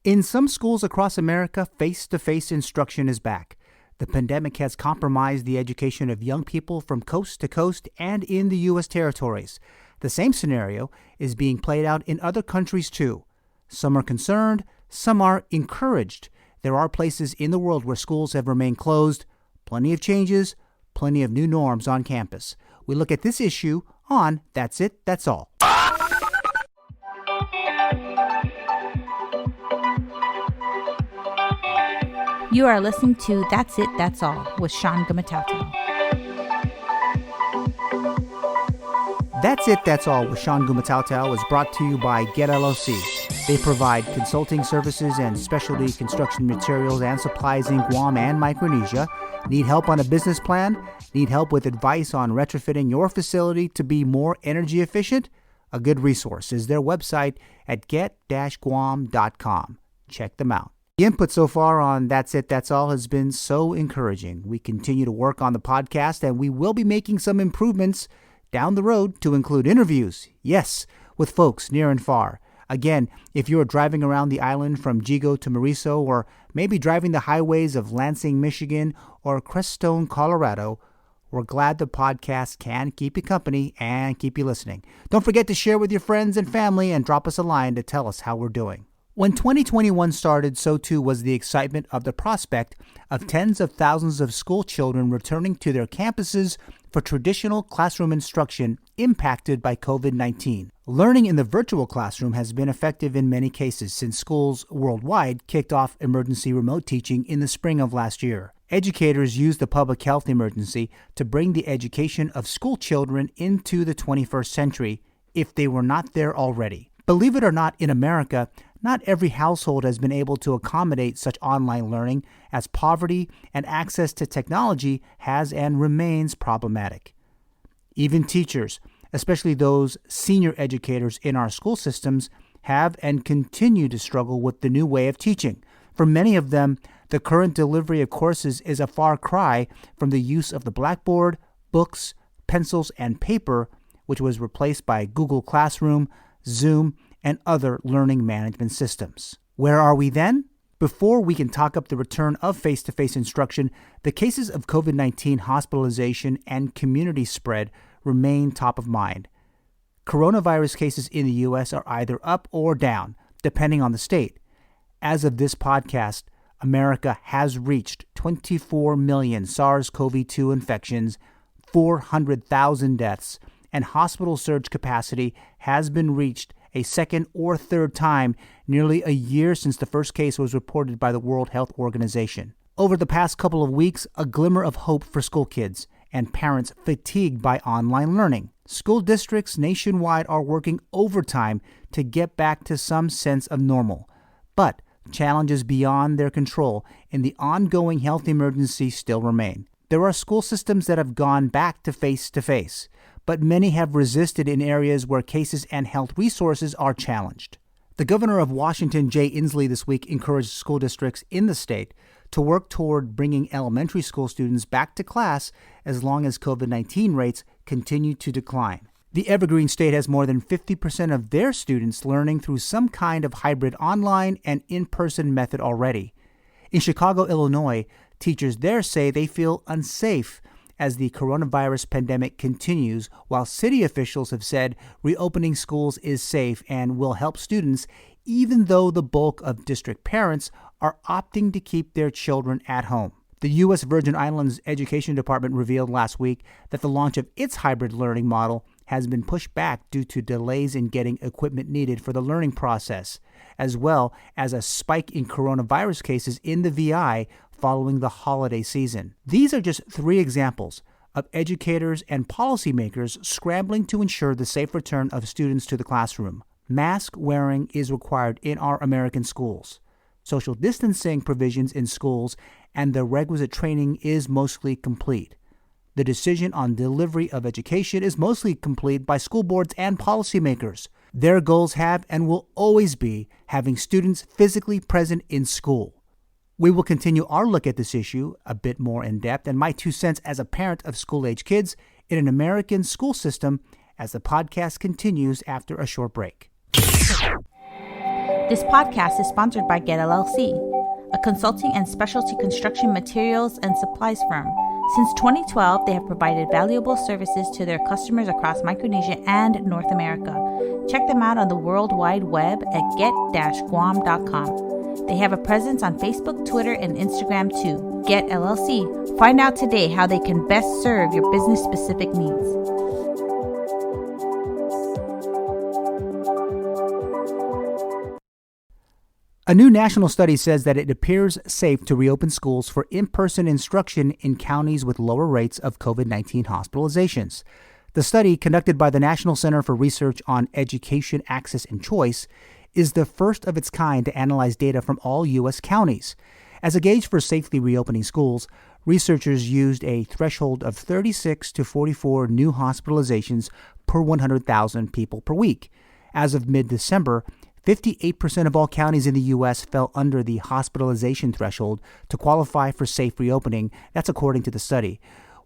In some schools across America, face-to-face instruction is back. The pandemic has compromised the education of young people from coast to coast and in the U.S. territories. The same scenario is being played out in other countries too. Some are concerned, some are encouraged. There are places in the world where schools have remained closed. Plenty of changes, plenty of new norms on campus. We look at this issue on That's It, That's All. You are listening to That's It, That's All with Eulogio Gumataotao. That's It, That's All with Eulogio Gumataotao is brought to you by Get LLC. They provide consulting services and specialty construction materials and supplies in Guam and Micronesia. Need help on a business plan? Need help with advice on retrofitting your facility to be more energy efficient? A good resource is their website at get-guam.com. Check them out. The input so far on That's It, That's All has been so encouraging. We continue to work on the podcast, and we will be making some improvements down the road to include interviews, yes, with folks near and far. Again, if you're driving around the island from Jigo to Mauricio, or maybe driving the highways of Lansing, Michigan, or Crestone, Colorado, we're glad the podcast can keep you company and keep you listening. Don't forget to share with your friends and family and drop us a line to tell us how we're doing. When 2021 started, so too was the excitement of the prospect of tens of thousands of school children returning to their campuses for traditional classroom instruction impacted by COVID-19. Learning in the virtual classroom has been effective in many cases since schools worldwide kicked off emergency remote teaching in the spring of last year. Educators used the public health emergency to bring the education of school children into the 21st century if they were not there already. Believe it or not, in America, not every household has been able to accommodate such online learning, as poverty and access to technology has and remains problematic. Even teachers, especially those senior educators in our school systems, have and continue to struggle with the new way of teaching. For many of them, the current delivery of courses is a far cry from the use of the blackboard, books, pencils, and paper, which was replaced by Google Classroom, Zoom, and other learning management systems. Where are we then? Before we can talk up the return of face-to-face instruction, the cases of COVID-19 hospitalization and community spread remain top of mind. Coronavirus cases in the U.S. are either up or down, depending on the state. As of this podcast, America has reached 24 million SARS-CoV-2 infections, 400,000 deaths, and hospital surge capacity has been reached a second or third time nearly a year since the first case was reported by the World Health Organization. Over the past couple of weeks, a glimmer of hope for school kids and parents fatigued by online learning. School districts nationwide are working overtime to get back to some sense of normal. But challenges beyond their control in the ongoing health emergency still remain. There are school systems that have gone back to face-to-face, but many have resisted in areas where cases and health resources are challenged. The governor of Washington, Jay Inslee, this week encouraged school districts in the state to work toward bringing elementary school students back to class as long as COVID-19 rates continue to decline. The Evergreen State has more than 50% of their students learning through some kind of hybrid online and in-person method already. In Chicago, Illinois, teachers there say they feel unsafe as the coronavirus pandemic continues, while city officials have said reopening schools is safe and will help students, even though the bulk of district parents are opting to keep their children at home. The U.S. Virgin Islands Education Department revealed last week that the launch of its hybrid learning model has been pushed back due to delays in getting equipment needed for the learning process, as well as a spike in coronavirus cases in the VI following the holiday season. These are just three examples of educators and policymakers scrambling to ensure the safe return of students to the classroom. Mask wearing is required in our American schools. Social distancing provisions in schools and the requisite training is mostly complete. The decision on delivery of education is mostly complete by school boards and policymakers. Their goals have and will always be having students physically present in school. We will continue our look at this issue a bit more in depth and my 2 cents as a parent of school-age kids in an American school system as the podcast continues after a short break. This podcast is sponsored by Get LLC, a consulting and specialty construction materials and supplies firm. Since 2012, they have provided valuable services to their customers across Micronesia and North America. Check them out on the World Wide Web at get-guam.com. They have a presence on Facebook, Twitter, and Instagram too. Get LLC. Find out today how they can best serve your business-specific needs. A new national study says that it appears safe to reopen schools for in-person instruction in counties with lower rates of COVID-19 hospitalizations. The study, conducted by the National Center for Research on Education Access and Choice, is the first of its kind to analyze data from all U.S. counties. As a gauge for safely reopening schools, researchers used a threshold of 36 to 44 new hospitalizations per 100,000 people per week. As of mid-December, 58% of all counties in the U.S. fell under the hospitalization threshold to qualify for safe reopening. That's according to the study.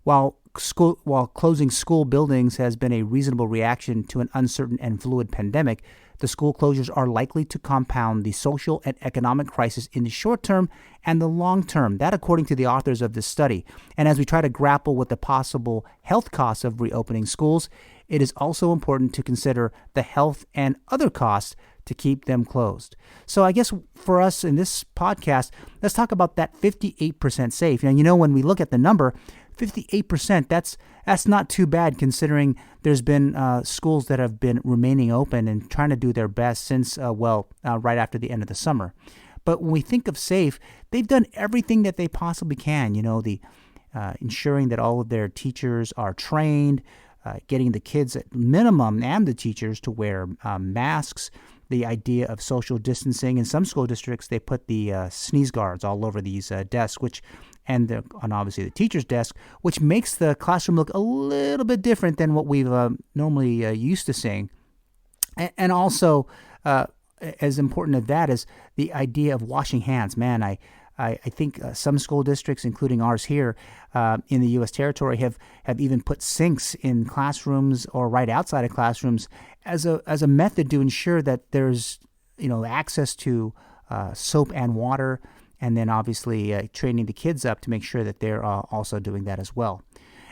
While closing school buildings has been a reasonable reaction to an uncertain and fluid pandemic, the school closures are likely to compound the social and economic crisis in the short term and the long term. That according to the authors of this study. And as we try to grapple with the possible health costs of reopening schools, it is also important to consider the health and other costs to keep them closed. So I guess for us in this podcast, let's talk about that 58% safe. Now, when we look at the number, 58%, that's not too bad considering there's been schools that have been remaining open and trying to do their best since, right after the end of the summer. But when we think of safe, they've done everything that they possibly can, the ensuring that all of their teachers are trained, getting the kids at minimum and the teachers to wear masks, the idea of social distancing. In some school districts, they put the sneeze guards all over these desks, and obviously the teacher's desk, which makes the classroom look a little bit different than what we've normally used to seeing. And also, as important as that is the idea of washing hands. Man, I think some school districts, including ours here in the U.S. territory, have even put sinks in classrooms or right outside of classrooms as a method to ensure that there's access to soap and water, and then obviously training the kids up to make sure that they're also doing that as well.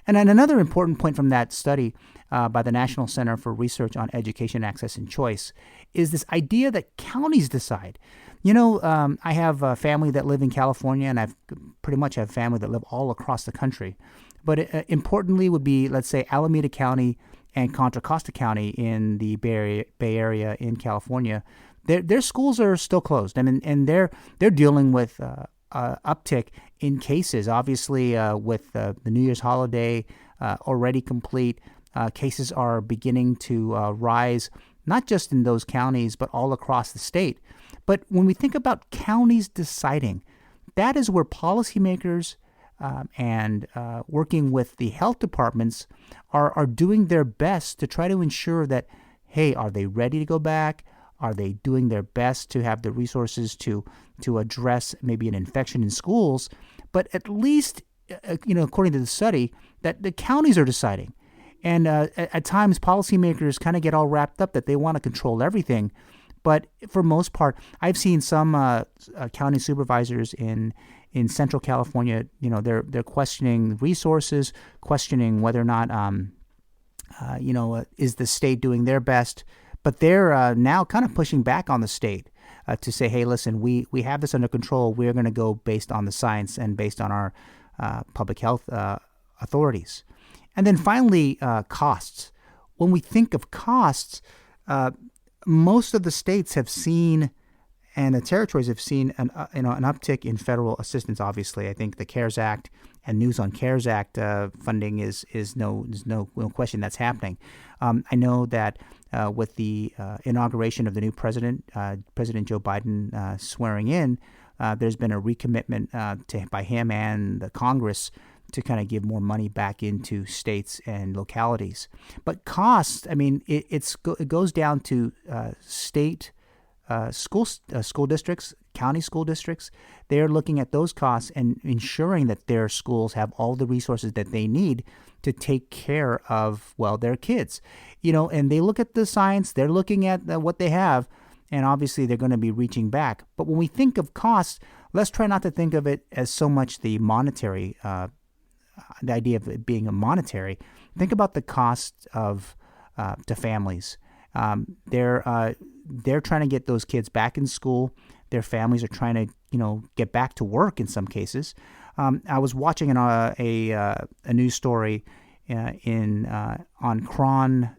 And then another important point from that study by the National Center for Research on Education Access and Choice is this idea that counties decide. I have a family that live in California, and I've pretty much have family that live all across the country. But importantly would be, let's say, Alameda County and Contra Costa County in the Bay Area in California. Their schools are still closed. I mean, and they're dealing with uptick in cases. Obviously, with the New Year's holiday already complete, cases are beginning to rise, not just in those counties, but all across the state. But when we think about counties deciding, that is where policymakers and working with the health departments are doing their best to try to ensure that, hey, are they ready to go back? Are they doing their best to have the resources to address maybe an infection in schools? But at least, according to the study, that the counties are deciding. And at times, policymakers kind of get all wrapped up that they want to control everything. But for most part, I've seen some county supervisors in Central California. They're questioning resources, questioning whether or not is the state doing their best. But they're now kind of pushing back on the state to say, hey, listen, we have this under control. We're going to go based on the science and based on our public health authorities. And then finally, costs. When we think of costs, most of the states have seen, and the territories have seen, an uptick in federal assistance. Obviously, I think the CARES Act and News on CARES Act funding is no question that's happening. I know that with the inauguration of the new president, President Joe Biden swearing in, there's been a recommitment by him and the Congress to kind of give more money back into states and localities. But costs, I mean, it goes down to state school districts, county school districts. They're looking at those costs and ensuring that their schools have all the resources that they need to take care of, their kids. And they look at the science, they're looking at what they have, and obviously they're going to be reaching back. But when we think of costs, let's try not to think of it as so much the monetary, the idea of it being a monetary. Think about the cost of to families. They're trying to get those kids back in school. Their families are trying to, get back to work in some cases. I was watching a news story on Cron.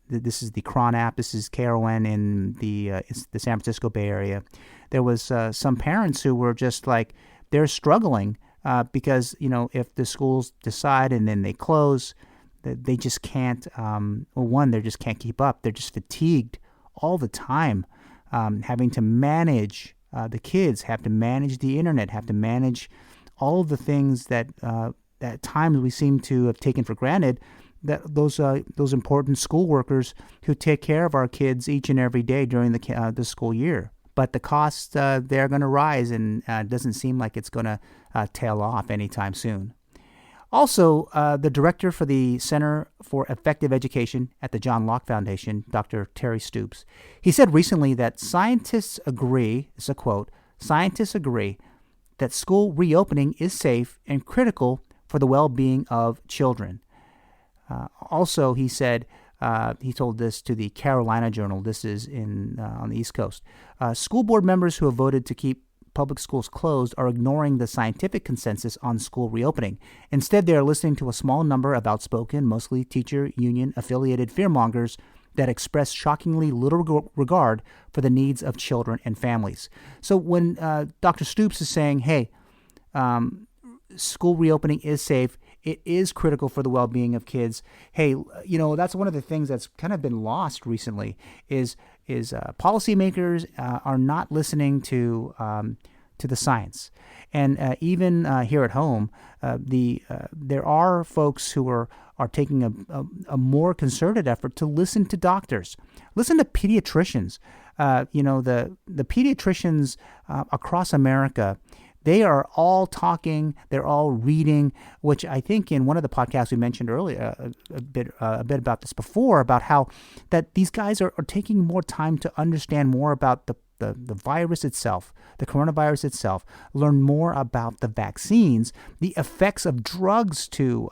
This is the Cron app. This is KRON in the San Francisco Bay Area. There was some parents who were just like, they're struggling because, if the schools decide and then they close, they just can't, they just can't keep up. They're just fatigued all the time, having to manage the kids, have to manage the internet, have to manage all of the things that at times we seem to have taken for granted, that those important school workers who take care of our kids each and every day during the school year. But the costs, they're going to rise, and it doesn't seem like it's going to tail off anytime soon. Also, the director for the Center for Effective Education at the John Locke Foundation, Dr. Terry Stoops, he said recently that scientists agree, this is a quote, scientists agree that school reopening is safe and critical for the well-being of children. Also, he said, he told this to the Carolina Journal, this is on the East Coast, school board members who have voted to keep public schools closed are ignoring the scientific consensus on school reopening. Instead, they are listening to a small number of outspoken, mostly teacher union-affiliated fearmongers that express shockingly little regard for the needs of children and families. So when Dr. Stoops is saying, hey, school reopening is safe, it is critical for the well-being of kids. Hey, that's one of the things that's kind of been lost recently is policymakers are not listening to the science. And even here at home, there are folks who are taking a more concerted effort to listen to doctors, listen to pediatricians. The pediatricians across America, they are all talking, they're all reading, which I think in one of the podcasts we mentioned earlier, a bit about this before, about how that these guys are taking more time to understand more about the virus itself, the coronavirus itself, learn more about the vaccines, the effects of drugs to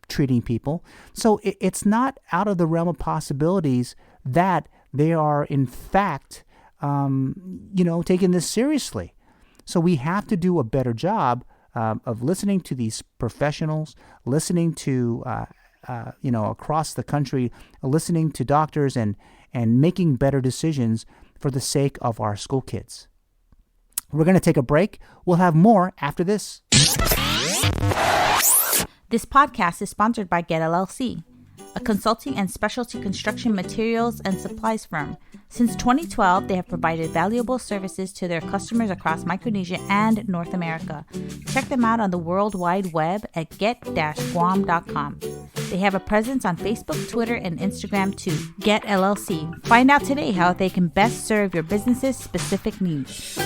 treating people. So it's not out of the realm of possibilities that they are in fact, taking this seriously. So we have to do a better job of listening to these professionals, listening to, across the country, listening to doctors and making better decisions for the sake of our school kids. We're going to take a break. We'll have more after this. This podcast is sponsored by Get LLC, a consulting and specialty construction materials and supplies firm. Since 2012, they have provided valuable services to their customers across Micronesia and North America. Check them out on the World Wide Web at get-guam.com. They have a presence on Facebook, Twitter, and Instagram too. Get LLC. Find out today how they can best serve your business's specific needs.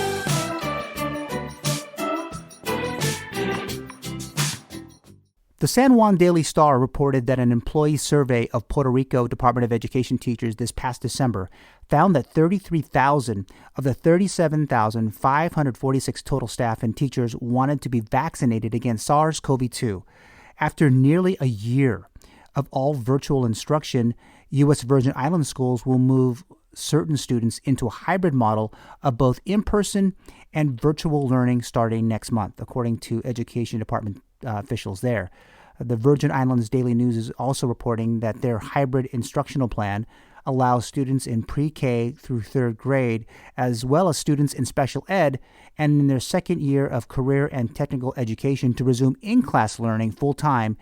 The San Juan Daily Star reported that an employee survey of Puerto Rico Department of Education teachers this past December found that 33,000 of the 37,546 total staff and teachers wanted to be vaccinated against SARS-CoV-2. After nearly a year of all virtual instruction, U.S. Virgin Islands schools will move certain students into a hybrid model of both in-person and virtual learning starting next month, according to Education Department officials there. The Virgin Islands Daily News is also reporting that their hybrid instructional plan allows students in pre-K through third grade, as well as students in special ed and in their second year of career and technical education, to resume in-class learning full-time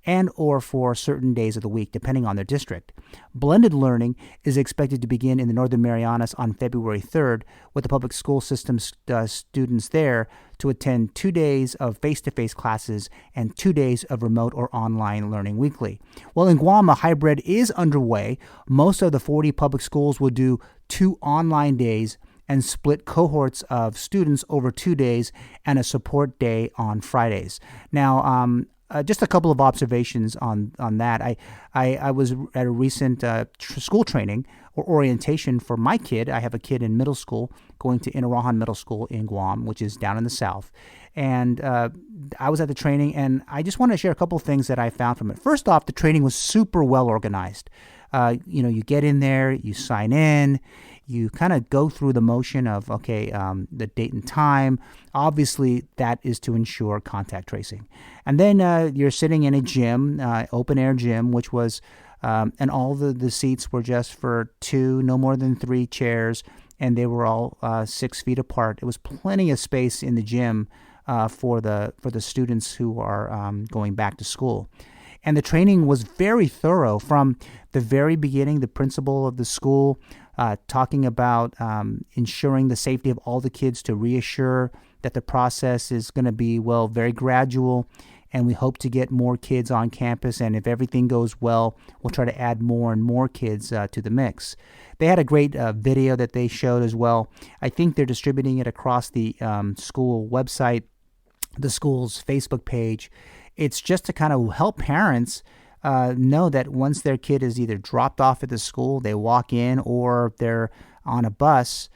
and or for certain days of the week, depending on their district. Blended learning is expected to begin in the Northern Marianas on February 3rd, with the public school system students there to attend 2 days of face-to-face classes and 2 days of remote or online learning weekly. While in Guam, a hybrid is underway. Most of the 40 public schools will do 2 online days and split cohorts of students over 2 days and a support day on Fridays. Now, just a couple of observations on that. I was at a recent school training or orientation for my kid. I have a kid in middle school going to Inarahan Middle School in Guam, which is down in the south. And I was at the training, and I just want to share a couple of things that I found from it. First off, the training was super well organized. You get in there, you sign in, you kind of go through the motion of, the date and time. Obviously, that is to ensure contact tracing. And then you're sitting in a gym, open air gym, which was, and all the seats were just for 2, no more than 3 chairs, and they were all 6 feet apart. It was plenty of space in the gym for the students who are going back to school. And the training was very thorough from the very beginning. The principal of the school talking about ensuring the safety of all the kids, to reassure that the process is going to be, very gradual, and we hope to get more kids on campus, and if everything goes well, we'll try to add more and more kids to the mix. They had a great video that they showed as well. I think they're distributing it across the school website, the school's Facebook page. It's just to kind of help parents know that once their kid is either dropped off at the school, they walk in, or they're on a bus,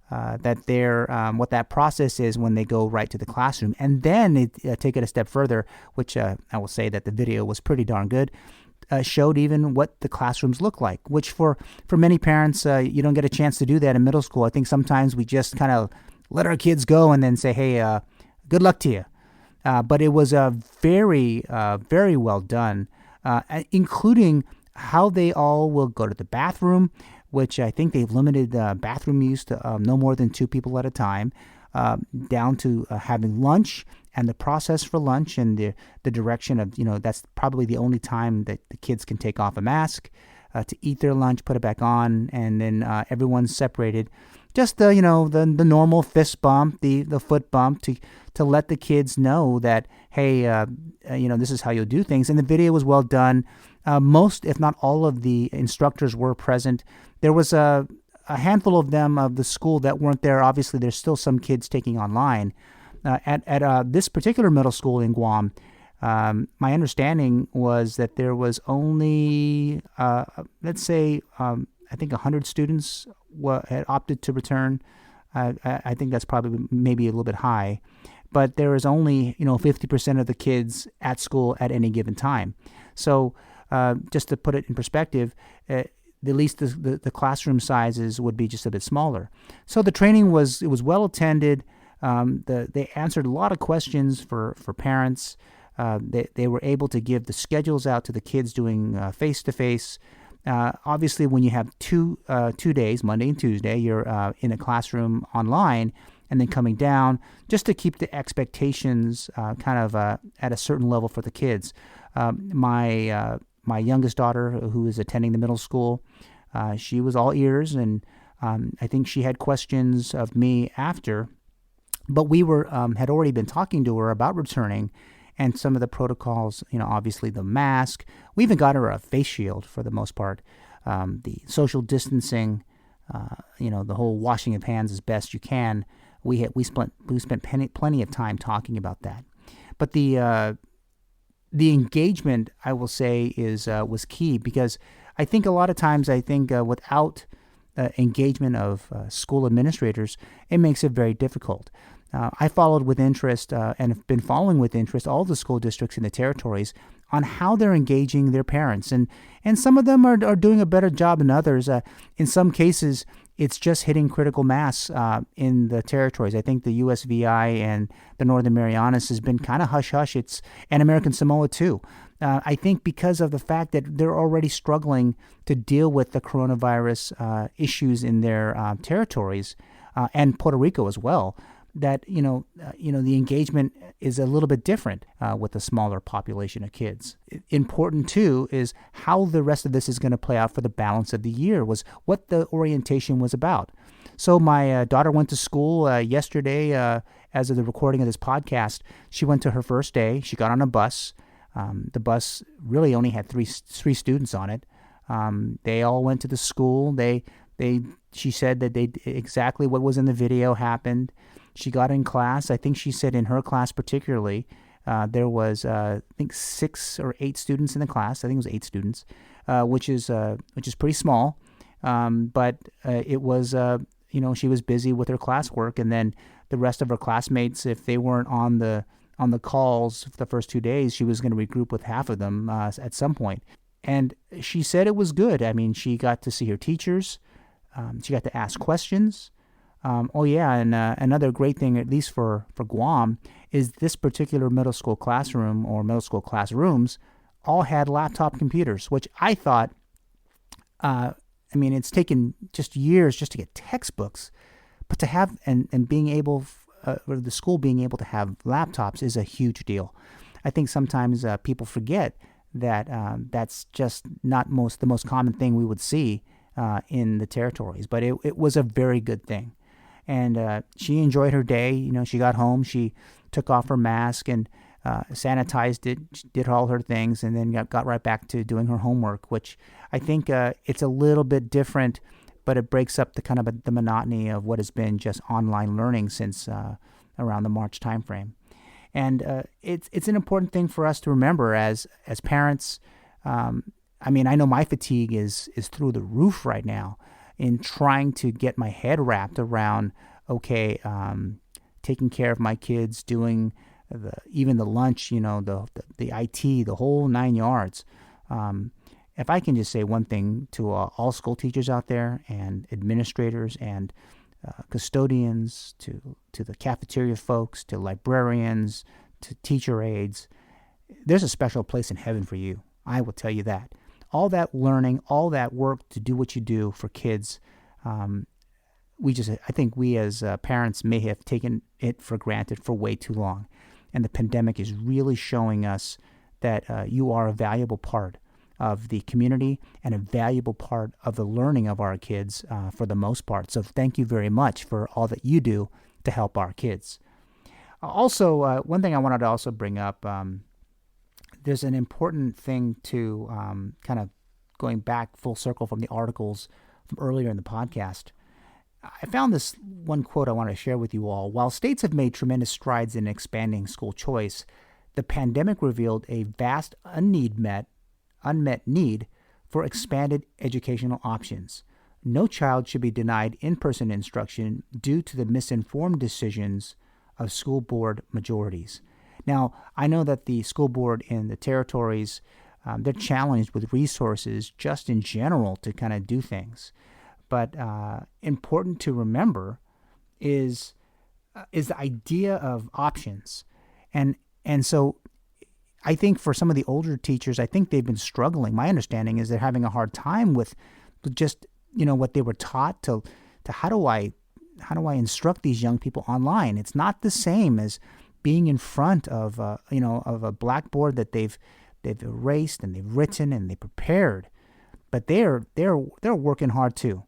that they're what that process is when they go right to the classroom. And then take it a step further, which I will say that the video was pretty darn good, showed even what the classrooms look like, which for many parents, you don't get a chance to do that in middle school. I think sometimes we just kind of let our kids go and then say, hey, good luck to you. But it was very, very well done, including how they all will go to the bathroom, which I think they've limited bathroom use to no more than 2 people at a time, down to having lunch and the process for lunch, and the direction of, that's probably the only time that the kids can take off a mask, to eat their lunch, put it back on, and then everyone's separated. Just the normal fist bump, the foot bump, to let the kids know that, hey, this is how you'll do things. And the video was well done. Most, if not all, of the instructors were present. There was a handful of them of the school that weren't there. Obviously, there's still some kids taking online. At this particular middle school in Guam, my understanding was that there was only, let's say, I think 100 students had opted to return. I think that's probably maybe a little bit high, but there is only 50% of the kids at school at any given time. So just to put it in perspective, at least the classroom sizes would be just a bit smaller. So the training was well attended. They answered a lot of questions for parents. They were able to give the schedules out to the kids doing face-to-face. Obviously, when you have two days, Monday and Tuesday, you're in a classroom online, and then coming down, just to keep the expectations kind of at a certain level for the kids. My youngest daughter, who is attending the middle school, she was all ears, and I think she had questions of me after. But we had already been talking to her about returning, and some of the protocols, obviously the mask. We even got her a face shield for the most part. The social distancing, the whole washing of hands as best you can. We spent plenty of time talking about that. But the engagement, I will say, was key, because I think a lot of times without engagement of school administrators, it makes it very difficult. I followed with interest and have been following with interest all the school districts in the territories on how they're engaging their parents. And some of them are doing a better job than others. In some cases, it's just hitting critical mass in the territories. I think the USVI and the Northern Marianas has been kind of hush-hush. And American Samoa too. I think because of the fact that they're already struggling to deal with the coronavirus issues in their territories, and Puerto Rico as well, that the engagement is a little bit different with a smaller population of kids. Important too is how the rest of this is going to play out for the balance of the year, was what the orientation was about. So my daughter went to school yesterday. As of the recording of this podcast, she went to her first day. She got on a bus. The bus really only had three students on it. They all went to the school. She said that exactly what was in the video happened. She got in class. I think she said in her class particularly, There was, I think, 6 or 8 students in the class. I think it was 8 students, which is pretty small. But it was, she was busy with her classwork, and then the rest of her classmates, if they weren't on the calls for the first 2 days, she was going to regroup with half of them at some point. And she said it was good. I mean, she got to see her teachers. She got to ask questions. And another great thing, at least for Guam, is this particular middle school classroom or middle school classrooms all had laptop computers, which I thought, it's taken just years just to get textbooks, but to have and being able, or the school being able to have laptops is a huge deal. I think sometimes people forget that that's just not the most common thing we would see in the territories, but it was a very good thing. And she enjoyed her day. She got home, she took off her mask and sanitized it, did all her things, and then got right back to doing her homework, which I think it's a little bit different, but it breaks up the kind of the monotony of what has been just online learning since around the March timeframe. And it's an important thing for us to remember as parents. I know my fatigue is through the roof right now in trying to get my head wrapped around, taking care of my kids, doing even the lunch, the IT, the whole 9 yards. If I can just say one thing to all school teachers out there and administrators and custodians, to the cafeteria folks, to librarians, to teacher aides, there's a special place in heaven for you. I will tell you that. All that learning, all that work to do what you do for kids, I think we as parents may have taken it for granted for way too long. And the pandemic is really showing us that you are a valuable part of the community and a valuable part of the learning of our kids for the most part. So thank you very much for all that you do to help our kids. Also, one thing I wanted to also bring up, there's an important thing to kind of going back full circle from the articles from earlier in the podcast. I found this one quote I want to share with you all. While states have made tremendous strides in expanding school choice, the pandemic revealed a vast unmet need for expanded educational options. No child should be denied in-person instruction due to the misinformed decisions of school board majorities. Now, I know that the school board in the territories, they're challenged with resources just in general to kind of do things. But important to remember is the idea of options. And so I think for some of the older teachers, I think they've been struggling. My understanding is they're having a hard time with just, what they were taught to how do I instruct these young people online? It's not the same as being in front of of a blackboard that they've erased and they've written and they prepared. But they're working hard too.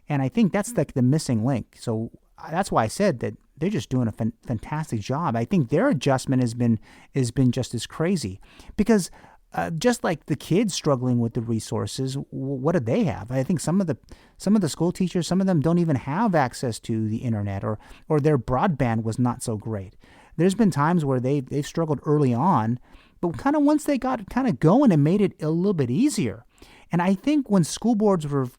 And I think that's like the missing link. So that's why I said that they're just doing a fantastic job. I think their adjustment has been just as crazy because just like the kids struggling with the resources, what do they have? I think some of the school teachers, some of them don't even have access to the internet, or their broadband was not so great. There's been times where they've struggled early on, but kind of once they got kind of going, it made it a little bit easier. And I think when school boards were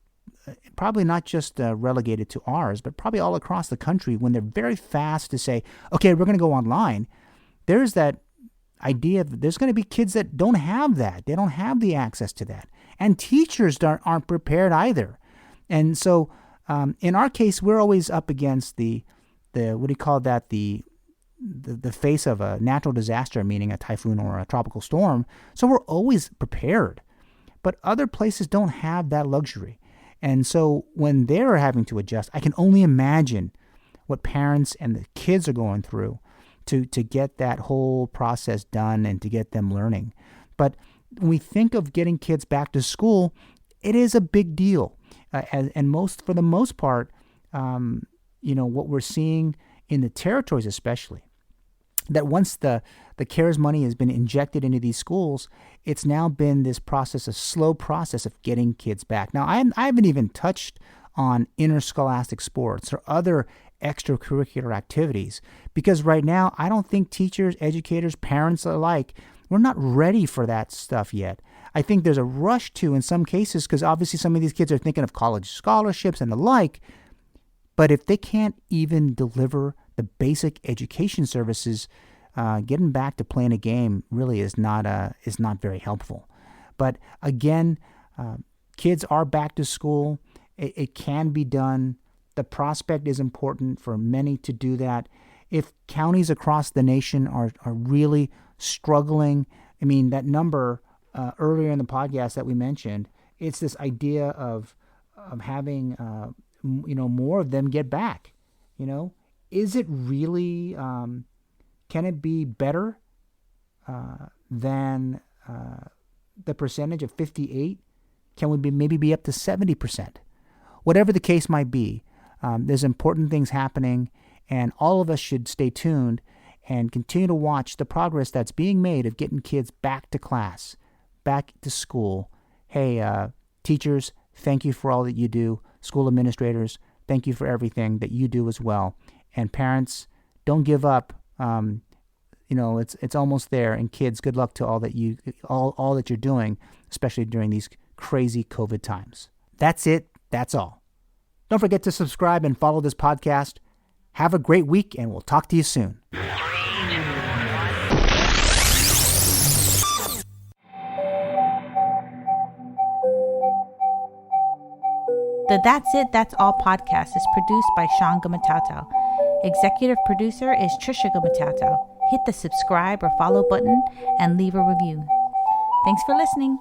probably not just relegated to ours, but probably all across the country, when they're very fast to say, okay, we're going to go online, there's that idea that there's going to be kids that don't have that. They don't have the access to that. And teachers aren't prepared either. And so in our case, we're always up against the face of a natural disaster, meaning a typhoon or a tropical storm. So we're always prepared. But other places don't have that luxury. And so when they're having to adjust, I can only imagine what parents and the kids are going through to get that whole process done and to get them learning. But when we think of getting kids back to school, it is a big deal. For the most part, what we're seeing in the territories especially, that once the CARES money has been injected into these schools, it's now been this slow process of getting kids back. Now, I haven't even touched on interscholastic sports or other extracurricular activities. Because right now, I don't think teachers, educators, parents alike, we're not ready for that stuff yet. I think there's a rush to in some cases because obviously some of these kids are thinking of college scholarships and the like. But if they can't even deliver the basic education services, getting back to playing a game really is not very helpful. But again, kids are back to school. It can be done. The prospect is important for many to do that. If counties across the nation are really struggling, I mean, that number earlier in the podcast that we mentioned, it's this idea of having more of them get back. Is it really? Can it be better than the percentage of 58? Can we maybe be up to 70%? Whatever the case might be, there's important things happening, and all of us should stay tuned and continue to watch the progress that's being made of getting kids back to class, back to school. Hey, teachers, thank you for all that you do. School administrators, thank you for everything that you do as well. And parents, don't give up. It's almost there. And kids, good luck to all that you're doing, especially during these crazy COVID times. That's it. That's all. Don't forget to subscribe and follow this podcast. Have a great week, and we'll talk to you soon. The That's It, That's All podcast is produced by Sean Gumataotao. Executive producer is Trisha Gumataotao. Hit the subscribe or follow button and leave a review. Thanks for listening.